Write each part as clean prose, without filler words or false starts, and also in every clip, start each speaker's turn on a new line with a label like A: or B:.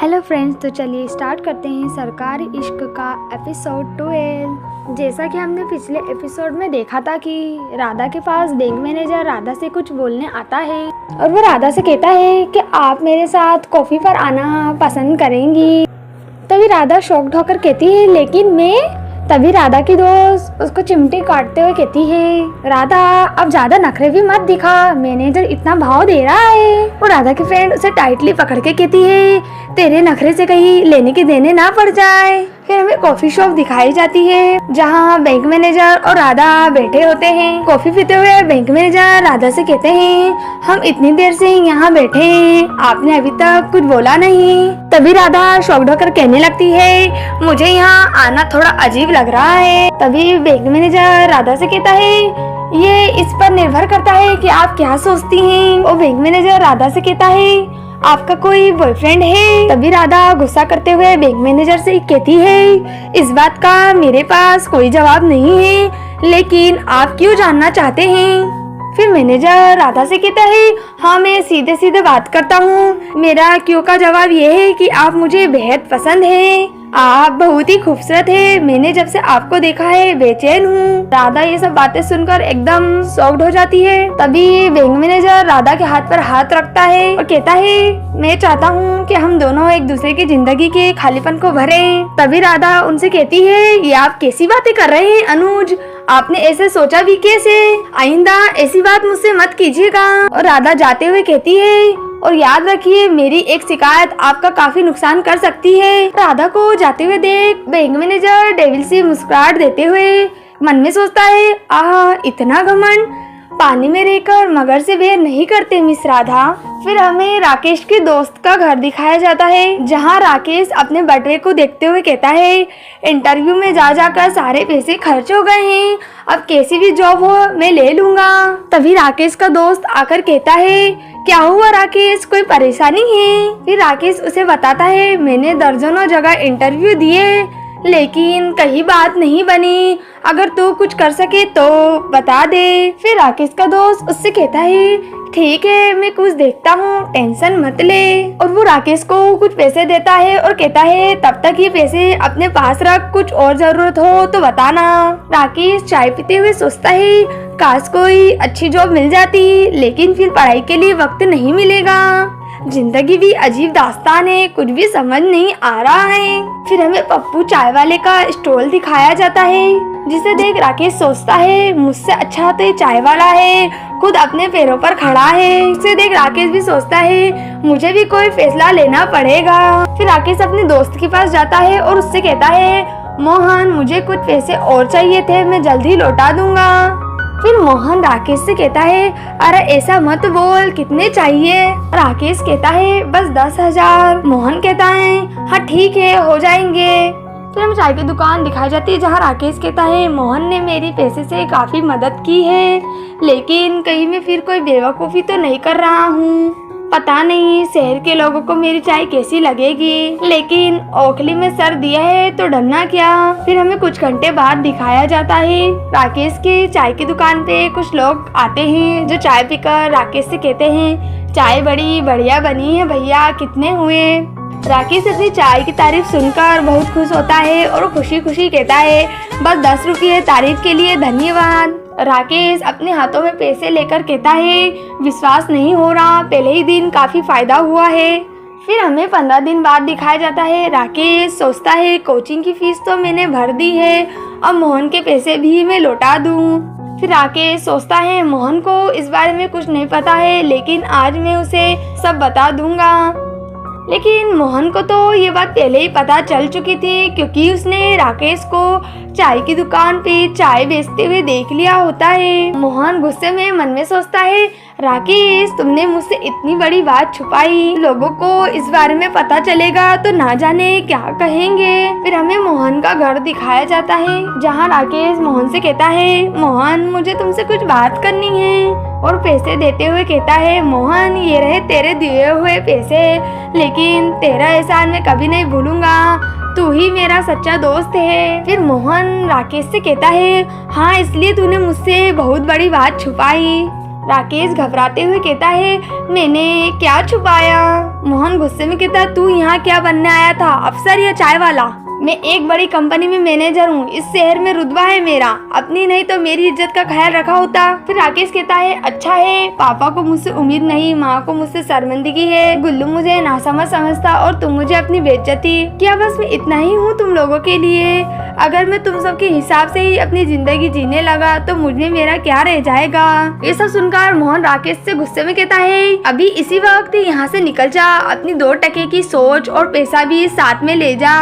A: Hello friends, तो चलिए start करते हैं सरकारी इश्क का एपिसोड 12। जैसा कि हमने पिछले एपिसोड में देखा था कि राधा के पास बैंक मैनेजर राधा से कुछ बोलने आता है और वो राधा से कहता है कि आप मेरे साथ कॉफ़ी पर आना पसंद करेंगी। तभी राधा शॉक्ड होकर कहती है लेकिन मैं। तभी राधा की दोस्त उसको चिमटी काटते हुए कहती है राधा अब ज्यादा नखरे भी मत दिखा, मैनेजर इतना भाव दे रहा है। और राधा की फ्रेंड उसे टाइटली पकड़ के कहती है तेरे नखरे से कहीं लेने के देने ना पड़ जाए। फिर हमें कॉफी शॉप दिखाई जाती है जहाँ बैंक मैनेजर और राधा बैठे होते हैं। कॉफी पीते हुए बैंक मैनेजर राधा से कहते हैं हम इतनी देर से यहाँ बैठे हैं, आपने अभी तक कुछ बोला नहीं। तभी राधा शॉक्ड होकर कहने लगती है मुझे यहाँ आना थोड़ा अजीब लग रहा है। तभी बैंक मैनेजर राधा से कहता है ये इस पर निर्भर करता है कि आप क्या सोचती हैं। और बैंक मैनेजर राधा से कहता है आपका कोई बॉयफ्रेंड है। तभी राधा गुस्सा करते हुए बैंक मैनेजर से कहती है इस बात का मेरे पास कोई जवाब नहीं है, लेकिन आप क्यों जानना चाहते हैं। फिर मैनेजर राधा से कहता है हाँ मैं सीधे सीधे बात करता हूँ, मेरा क्यों का जवाब ये है कि आप मुझे बेहद पसंद है, आप बहुत ही खूबसूरत है, मैंने जब से आपको देखा है बेचैन हूँ। राधा ये सब बातें सुनकर एकदम शॉक्ड हो जाती है। तभी बैंक मैनेजर राधा के हाथ पर हाथ रखता है और कहता है मैं चाहता हूँ कि हम दोनों एक दूसरे की जिंदगी के खालीपन को भरें। तभी राधा उनसे कहती है ये आप कैसी बातें कर रहे हैं अनुज, आपने ऐसे सोचा भी कैसे, आइंदा ऐसी बात मुझसे मत कीजिएगा। और राधा जाते हुए कहती है और याद रखिए मेरी एक शिकायत आपका काफी नुकसान कर सकती है। राधा को जाते हुए देख बैंक मैनेजर डेविल सी मुस्कुराहट देते हुए मन में सोचता है आह इतना घमंड, पानी में रहकर मगर से बेर नहीं करते मिस राधा। फिर हमें राकेश के दोस्त का घर दिखाया जाता है जहां राकेश अपने बटुए को देखते हुए कहता है इंटरव्यू में जा जाकर सारे पैसे खर्च हो गए हैं, अब कैसी भी जॉब हो मैं ले लूंगा। तभी राकेश का दोस्त आकर कहता है क्या हुआ राकेश, कोई परेशानी है। फिर राकेश उसे बताता है मैंने दर्जनों जगह इंटरव्यू दिए लेकिन कहीं बात नहीं बनी, अगर तू कुछ कर सके तो बता दे। फिर राकेश का दोस्त उससे कहता है ठीक है मैं कुछ देखता हूँ, टेंशन मत ले। और वो राकेश को कुछ पैसे देता है और कहता है तब तक ये पैसे अपने पास रख, कुछ और जरूरत हो तो बताना। राकेश चाय पीते हुए सोचता है काश कोई अच्छी जॉब मिल जाती, लेकिन फिर पढ़ाई के लिए वक्त नहीं मिलेगा, जिंदगी भी अजीब दास्तान है, कुछ भी समझ नहीं आ रहा है। फिर हमें पप्पू चाय वाले का स्टॉल दिखाया जाता है जिसे देख राकेश सोचता है मुझसे अच्छा तो ये चाय वाला है, खुद अपने पैरों पर खड़ा है। इसे देख राकेश भी सोचता है मुझे भी कोई फैसला लेना पड़ेगा। फिर राकेश अपने दोस्त के पास जाता है और उससे कहता है मोहन मुझे कुछ पैसे और चाहिए थे, मैं जल्दी लौटा दूंगा। फिर मोहन राकेश से कहता है अरे ऐसा मत बोल, कितने चाहिए। राकेश कहता है बस 10,000। मोहन कहता है हाँ ठीक है हो जाएंगे। फिर हमें चाय की दुकान दिखाई जाती है जहाँ राकेश कहता है मोहन ने मेरी पैसे से काफी मदद की है, लेकिन कहीं मैं फिर कोई बेवकूफ़ी तो नहीं कर रहा हूँ, पता नहीं शहर के लोगों को मेरी चाय कैसी लगेगी, लेकिन ओखली में सर दिया है तो डरना क्या। फिर हमें कुछ घंटे बाद दिखाया जाता है राकेश के चाय की दुकान पे कुछ लोग आते हैं जो चाय पीकर राकेश से कहते हैं चाय बड़ी बढ़िया बनी है भैया, कितने हुए। राकेश अपनी चाय की तारीफ सुनकर बहुत खुश होता है और खुशी खुशी कहता है बस 10 रुपये, तारीफ के लिए धन्यवाद। राकेश अपने हाथों में पैसे लेकर कहता है विश्वास नहीं हो रहा, पहले ही दिन काफी फायदा हुआ है। फिर हमें 15 दिन बाद दिखाया जाता है राकेश सोचता है कोचिंग की फीस तो मैंने भर दी है, अब मोहन के पैसे भी मैं लौटा दूं। फिर राकेश सोचता है मोहन को इस बारे में कुछ नहीं पता है, लेकिन आज मैं उसे सब बता दूंगा। लेकिन मोहन को तो ये बात पहले ही पता चल चुकी थी क्योंकि उसने राकेश को चाय की दुकान पे चाय बेचते हुए देख लिया होता है। मोहन गुस्से में मन में सोचता है राकेश तुमने मुझसे इतनी बड़ी बात छुपाई, लोगों को इस बारे में पता चलेगा तो ना जाने क्या कहेंगे। फिर हमें मोहन का घर दिखाया जाता है जहाँ राकेश मोहन से कहता है मोहन मुझे तुमसे कुछ बात करनी है, और पैसे देते हुए कहता है मोहन ये रहे तेरे दिए हुए पैसे, लेकिन तेरा एहसान मैं कभी नहीं भूलूंगा, तू ही मेरा सच्चा दोस्त है। फिर मोहन राकेश से कहता है हाँ इसलिए तूने मुझसे बहुत बड़ी बात छुपाई। राकेश घबराते हुए कहता है, मैंने क्या छुपाया? मोहन गुस्से में कहता है, तू यहाँ क्या बनने आया था, अफसर या चाय वाला? मैं एक बड़ी कंपनी में मैनेजर हूँ, इस शहर में रुतबा है मेरा, अपनी नहीं तो मेरी इज्जत का ख्याल रखा होता। फिर राकेश कहता है, अच्छा है, पापा को मुझसे उम्मीद नहीं, माँ को मुझसे शर्मिंदगी है, गुल्लू मुझे नासमझ समझता और तुम मुझे अपनी बेइज्जती। क्या बस मैं इतना ही हूँ तुम लोगों के लिए? अगर मैं तुम सबके हिसाब से ही अपनी जिंदगी जीने लगा तो मुझे मेरा क्या रह जाएगा? ये सब सुनकर मोहन राकेश से गुस्से में कहता है, अभी इसी वक्त यहाँ से निकल जा, अपनी 2 टके की सोच और पैसा भी साथ में ले जा।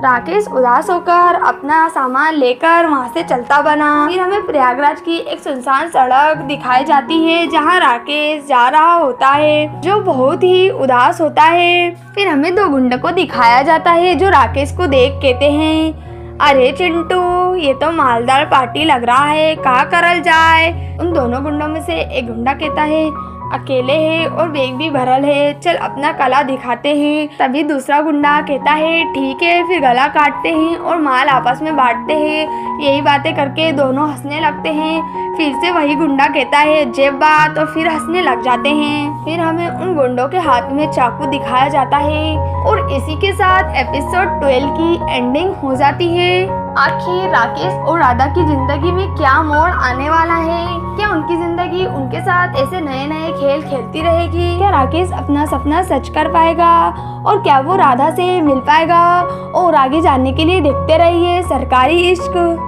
A: राकेश उदास होकर अपना सामान लेकर वहाँ से चलता बना। फिर हमें प्रयागराज की एक सुनसान सड़क दिखाई जाती है जहाँ राकेश जा रहा होता है, जो बहुत ही उदास होता है। फिर हमें 2 गुंडों को दिखाया जाता है जो राकेश को देख कहते हैं, अरे चिंटू, ये तो मालदार पार्टी लग रहा है, क्या करल जाए? उन दोनों गुंडों में से एक गुंडा कहता है, अकेले है और बैग भी भरल है, चल अपना कला दिखाते हैं। तभी दूसरा गुंडा कहता है, ठीक है, फिर गला काटते हैं और माल आपस में बांटते हैं। यही बातें करके दोनों हंसने लगते हैं। फिर से वही गुंडा कहता है, जेब बात, और फिर हंसने लग जाते हैं। फिर हमें उन गुंडों के हाथ में चाकू दिखाया जाता है और इसी के साथ एपिसोड 12 की एंडिंग हो जाती है। आखिर राकेश और राधा की जिंदगी में क्या मोड़ आने वाला है? क्या उनकी जिंदगी उनके साथ ऐसे नए नए खेल खेलती रहेगी? क्या राकेश अपना सपना सच कर पाएगा और क्या वो राधा से मिल पाएगा? और आगे जानने के लिए देखते रहिए सरकारी इश्क।